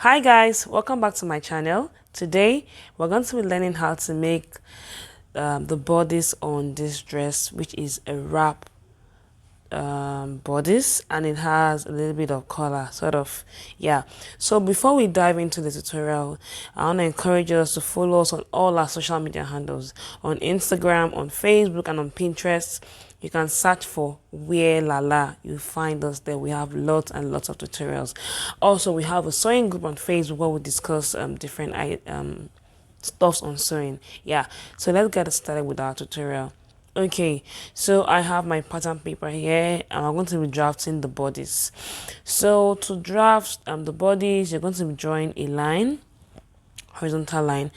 Hi guys, welcome back to my channel. Today we're going to be learning how to make the bodice on this dress, which is a wrap bodice, and it has a little bit of color, sort of. Yeah, so before we dive into the tutorial, I want to encourage us to follow us on all our social media handles, on Instagram, on Facebook, and on Pinterest. You can search for Wear Lala. You find us there. We have lots and lots of tutorials. Also, we have a sewing group on Facebook where we discuss different stuffs on sewing. Yeah, so let's get started with our tutorial. Okay, so I have my pattern paper here and I'm going to be drafting the bodice. So to draft the bodice, you're going to be drawing a line, horizontal line.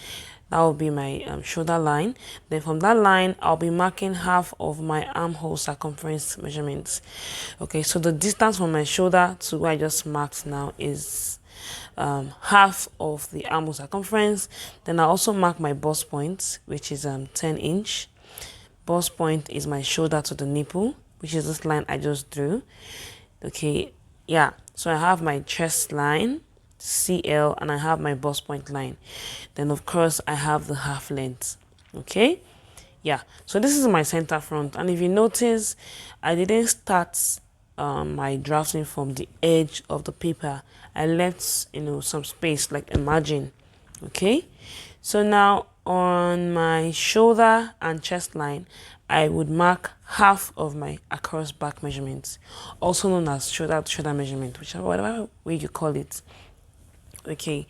That will be my shoulder line. Then from that line, I'll be marking half of my armhole circumference measurements. Okay, so the distance from my shoulder to where I just marked now is half of the armhole circumference. Then I also mark my bust point, which is 10 inch. Bust point is my shoulder to the nipple, which is this line I just drew. Okay, yeah, so I have my chest line, CL, and I have my bust point line. Then of course I have the half length. Okay, yeah, so this is my center front, and if you notice, I didn't start my drafting from the edge of the paper. I left some space, like a margin. Okay, so now on my shoulder and chest line, I would mark half of my across back measurements, also known as shoulder to shoulder measurement, whichever whatever way you call it. Okay,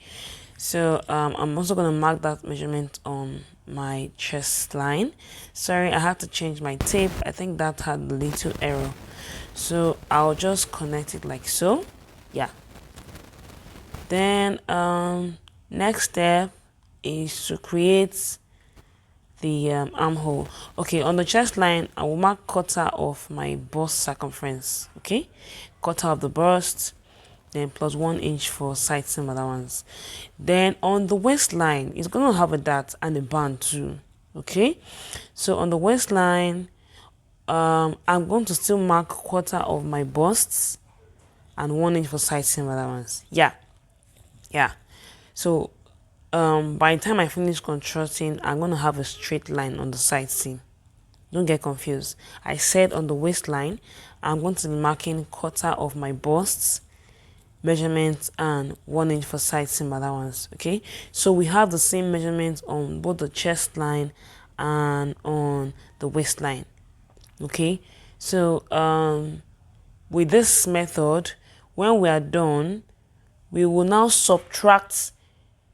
so I'm also going to mark that measurement on my chest line. Sorry, I had to change my tape. I think that had a little error, so I'll just connect it like so. Yeah, then next step is to create the armhole. Okay, on the chest line, I will mark quarter of my bust circumference. Okay, quarter of the bust, then plus 1 inch for side seam allowance. Then on the waistline, it's going to have a dart and a band too. Okay, so on the waistline, I'm going to still mark quarter of my busts and 1 inch for side seam allowance. Yeah. So by the time I finish constructing, I'm going to have a straight line on the side seam. Don't get confused. I said on the waistline, I'm going to be marking quarter of my busts measurements and 1 inch for side seam allowance. Okay, so we have the same measurements on both the chest line and on the waistline. Okay, so with this method, when we are done, we will now subtract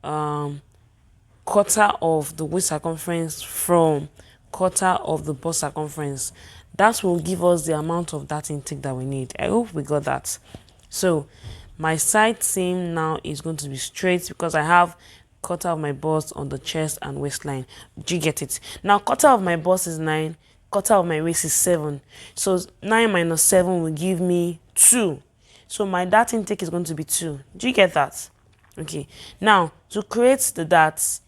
quarter of the waist circumference from quarter of the bust circumference. That will give us the amount of that intake that we need. I hope we got that. So my side seam now is going to be straight because I have quarter of my bust on the chest and waistline. Do you get it? Now quarter of my bust is 9, quarter of my waist is 7. So 9 minus 7 will give me 2. So my dart intake is going to be 2. Do you get that? Okay, now to create the darts,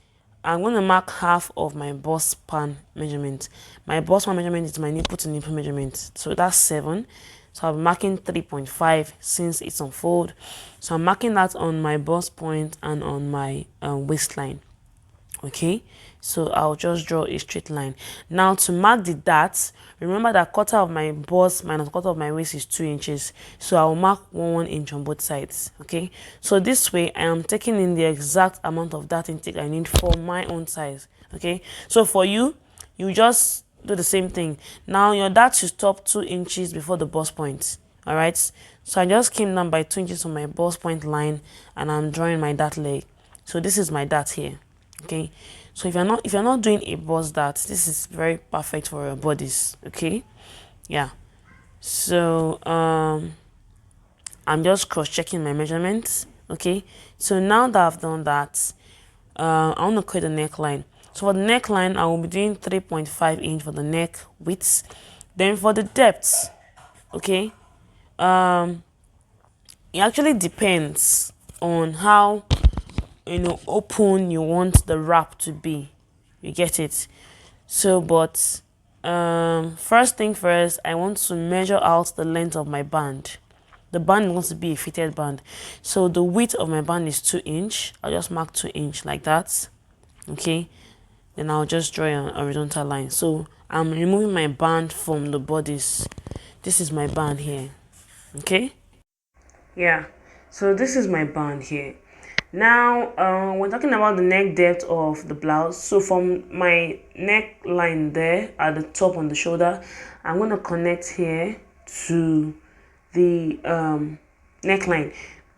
I'm going to mark half of my bust span measurement. My bust span measurement is my nipple to nipple measurement, so that's 7. So I'll be marking 3.5 since it's on fold. So I'm marking that on my bust point and on my waistline. Okay, so I'll just draw a straight line. Now to mark the darts, remember that quarter of my bust minus quarter of my waist is 2 inches. So I'll mark 1 inch on both sides. Okay, so this way I am taking in the exact amount of dart intake I need for my own size. Okay, so for you, you just do the same thing. Now your dart should stop 2 inches before the bust point. All right, so I just came down by 2 inches on my bust point line and I'm drawing my dart leg. So this is my dart here. Okay, so if you're not doing a bust dart, this is very perfect for your bodice. Okay, yeah, so I'm just cross-checking my measurements. Okay, so now that I've done that, I want to create a neckline. So for the neckline, I will be doing 3.5 inch for the neck width. Then for the depth, okay, it actually depends on how open you want the wrap to be. You get it? So but first thing first, I want to measure out the length of my band. the band is going to be a fitted band. So the width of my band is 2 inch. I'll just mark 2 inch like that. Okay, then I'll just draw an horizontal line. So I'm removing my band from the bodice. This is my band here. Okay, yeah, so this is my band here. Now we're talking about the neck depth of the blouse. So from my neckline there at the top on the shoulder, I'm going to connect here to the neckline,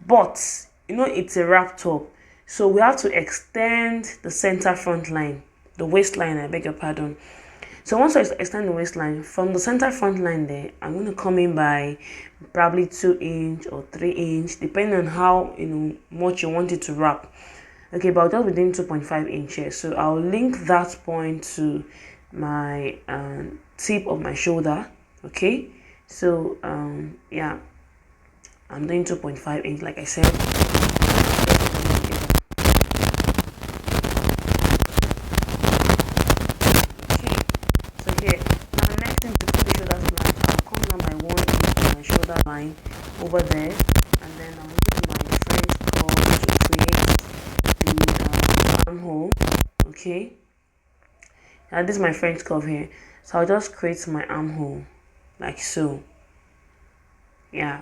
but you know it's a wrap top, so we have to extend the center front line, the waistline, I beg your pardon. So once I extend the waistline from the center front line there, I'm going to come in by probably 2 inch or 3 inch, depending on how much you want it to wrap. Okay, but I'll just be doing 2.5 inches. So I'll link that point to my tip of my shoulder. Okay, so yeah, I'm doing 2.5 inch like I said. Line over there, and then I'm using my French curve to create the armhole. Okay, and this is my French curve here, so I'll just create my armhole like so. Yeah,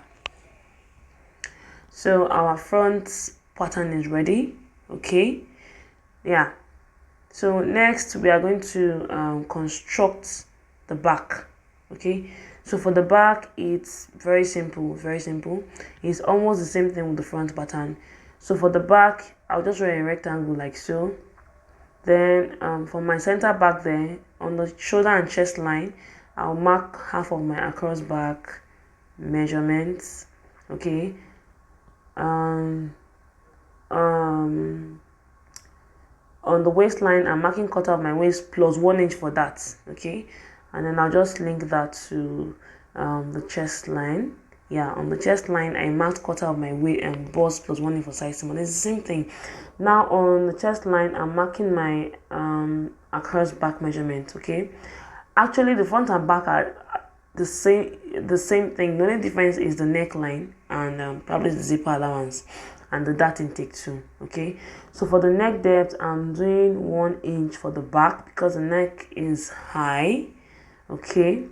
so our front pattern is ready. Okay, yeah, so next we are going to construct the back. Okay, so for the back, it's very simple, very simple. It's almost the same thing with the front pattern. So for the back, I'll just draw a rectangle like so. Then for my center back there, on the shoulder and chest line, I'll mark half of my across back measurements. Okay. On the waistline, I'm marking cut of my waist plus 1 inch for that. Okay, and then I'll just link that to the chest line. Yeah, on the chest line, I marked cut of my waist and bust plus 1 inch for side seam. It's the same thing. Now on the chest line, I'm marking my across back measurement. Okay, actually the front and back are the same thing. The only difference is the neckline and probably the zipper allowance and the dart intake too. Okay, so for the neck depth, I'm doing 1 inch for the back because the neck is high. Okay,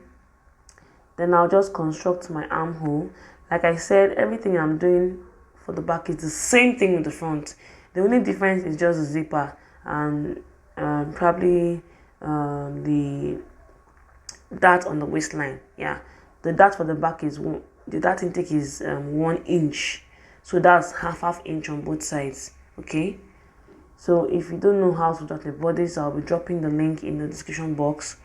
then I'll just construct my armhole. Like I said, everything I'm doing for the back is the same thing with the front. The only difference is just the zipper and probably the dart on the waistline. Yeah, the dart for the back is the dart intake is 1 inch, so that's half inch on both sides. Okay, so if you don't know how to draft a bodice, I'll be dropping the link in the description box.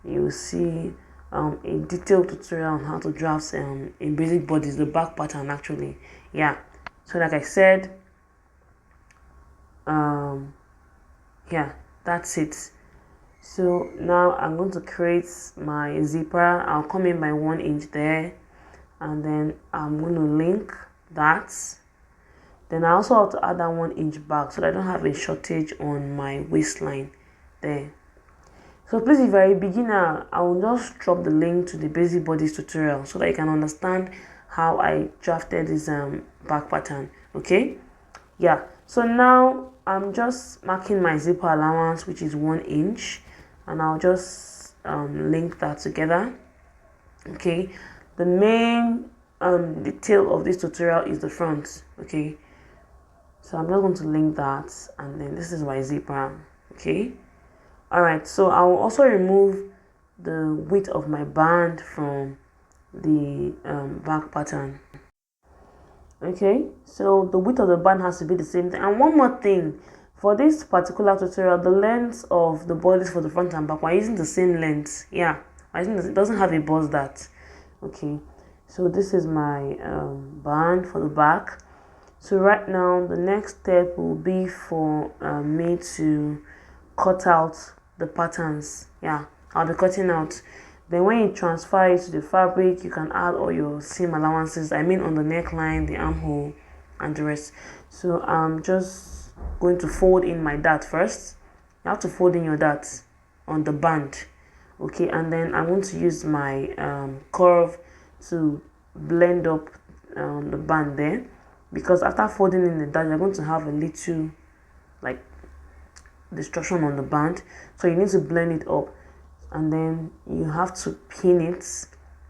You'll see a detailed tutorial on how to draft in basic bodice, the back pattern actually. Yeah, so like I said, yeah, that's it. So now I'm going to create my zipper. I'll come in by 1 inch there, and then I'm going to link that. Then I also have to add that 1 inch back so that I don't have a shortage on my waistline there. So please, if you're a beginner, I will just drop the link to the basic bodice tutorial so that you can understand how I drafted this back pattern. Okay, yeah, so now I'm just marking my zipper allowance, which is 1 inch, and I'll just link that together. Okay, the main detail of this tutorial is the front. Okay, so I'm just going to link that, and then this is my zipper. Okay, all right, so I will also remove the width of my band from the back pattern. Okay, so the width of the band has to be the same thing. And one more thing, for this particular tutorial, the length of the bodice for the front and back, we're using the same length. Yeah, it doesn't have a bust dart. Okay, so this is my band for the back. So right now the next step will be for me to cut out the patterns. Yeah, I'll be cutting out. Then when you transfer it to the fabric, you can add all your seam allowances, I mean on the neckline, the armhole, and the rest. So I'm just going to fold in my dart first. You have to fold in your dart on the band. Okay, and then I'm going to use my curve to blend up the band there, because after folding in the dart you're going to have a little like distortion on the band, so you need to blend it up, and then you have to pin it.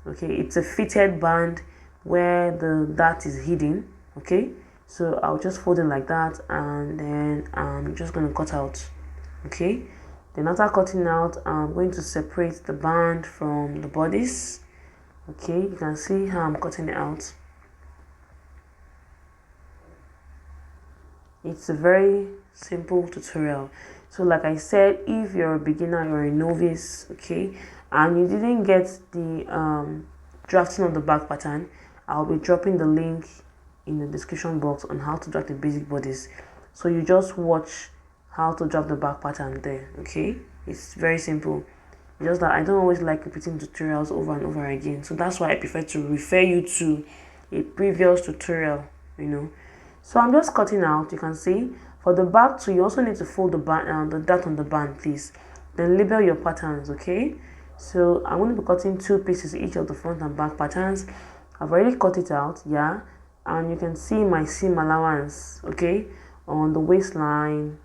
Okay, it's a fitted band where the dart is hidden. Okay, so I'll just fold it like that, and then I'm just going to cut out. Okay, then after cutting out, I'm going to separate the band from the bodice. Okay, you can see how I'm cutting it out. It's a very simple tutorial. So like I said, if you're a beginner, you're a novice, okay, and you didn't get the drafting of the back pattern, I'll be dropping the link in the description box on how to draft the basic bodice. So you just watch how to draft the back pattern there. Okay, it's very simple. Just that I don't always like repeating tutorials over and over again, so that's why I prefer to refer you to a previous tutorial, you know. So I'm just cutting out. You can see for the back too, you also need to fold the band, the dart on the band, please. Then label your patterns. Okay, so I'm going to be cutting 2 pieces each of the front and back patterns. I've already cut it out, yeah, and you can see my seam allowance, okay, on the waistline.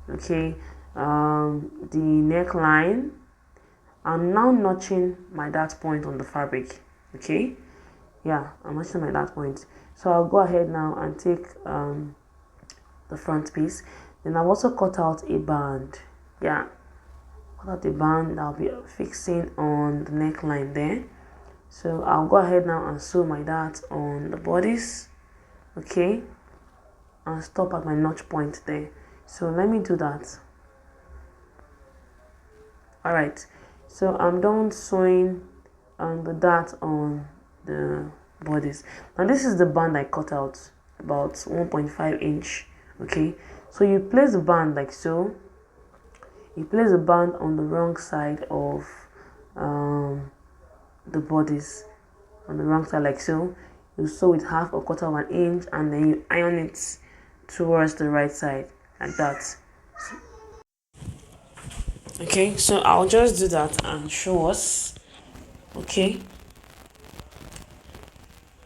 Okay, the neckline. I'm now notching my dart point on the fabric. Okay, yeah, I'm notching my dart point. So I'll go ahead now and take the front piece. Then I've also cut out a band. Yeah, cut out a band I'll be fixing on the neckline there. So I'll go ahead now and sew my dart on the bodice. Okay, and stop at my notch point there. So let me do that. All right, so I'm done sewing the dart on the bodice. Now this is the band I cut out, about 1.5 inch. Okay, so you place the band like so. You place the band on the wrong side of the bodice, on the wrong side like so. You sew it 1/4 of an inch, and then you iron it towards the right side like that. Okay, so I'll just do that and show us. Okay,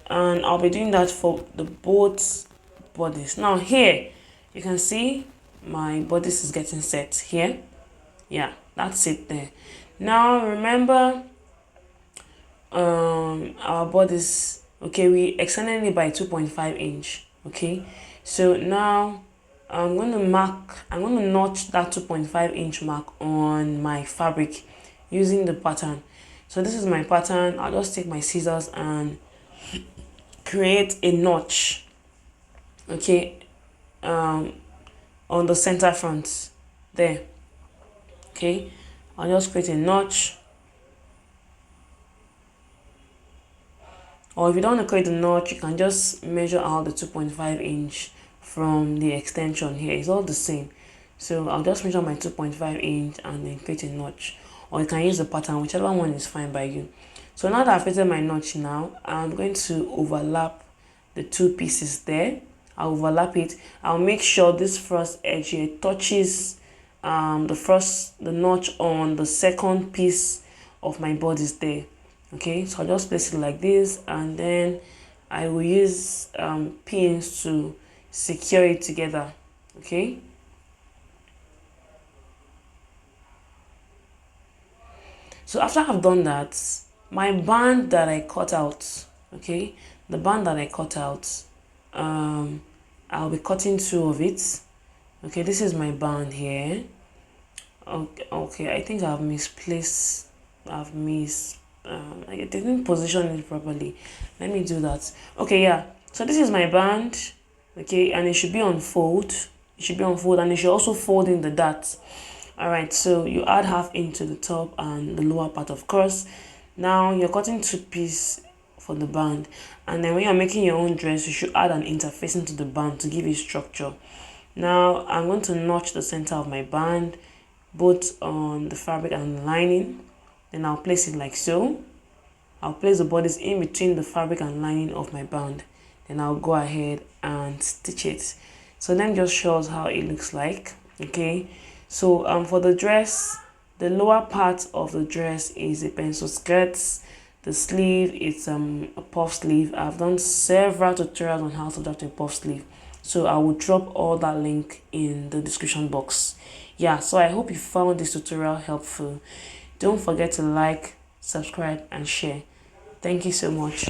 and I'll be doing that for the both bodies. Now here you can see my bodice is getting set here. Yeah, that's it there. Now remember our bodice, okay, we extended it by 2.5 inch. Okay, so now I'm going to notch that 2.5 inch mark on my fabric using the pattern. So this is my pattern. I'll just take my scissors and create a notch, okay, on the center front there. Okay, I'll just create a notch, or if you don't want to create a notch, you can just measure out the 2.5 inch from the extension here. It's all the same. So I'll just measure my 2.5 inch and then create a notch, or you can use the pattern, whichever one is fine by you. So now that I've created my notch, now I'm going to overlap the 2 pieces there. I'll overlap it. I'll make sure this first edge here touches the notch on the second piece of my bodice there. Okay, so I'll just place it like this, and then I will use pins to secure it together. Okay, so after I've done that, my band that I cut out, okay, the band that I cut out, I'll be cutting 2 of it. Okay, this is my band here. Okay, I think I've misplaced, I didn't position it properly. Let me do that. Okay, yeah, so this is my band. Okay, and it should be on fold. It should be on fold, and it should also fold in the dart. All right, so you add 1/2 inch to the top and the lower part, of course. Now you're cutting 2 pieces for the band, and then when you're making your own dress, you should add an interfacing to the band to give it structure. Now I'm going to notch the center of my band, both on the fabric and the lining. Then I'll place it like so. I'll place the bodice in between the fabric and lining of my band. Then I'll go ahead and stitch it. So let me just show us how it looks like. Okay, so for the dress, the lower part of the dress is a pencil skirt. The sleeve, it's a puff sleeve. I've done several tutorials on how to draft a puff sleeve, so I will drop all that link in the description box. Yeah, so I hope you found this tutorial helpful. Don't forget to like, subscribe and share. Thank you so much.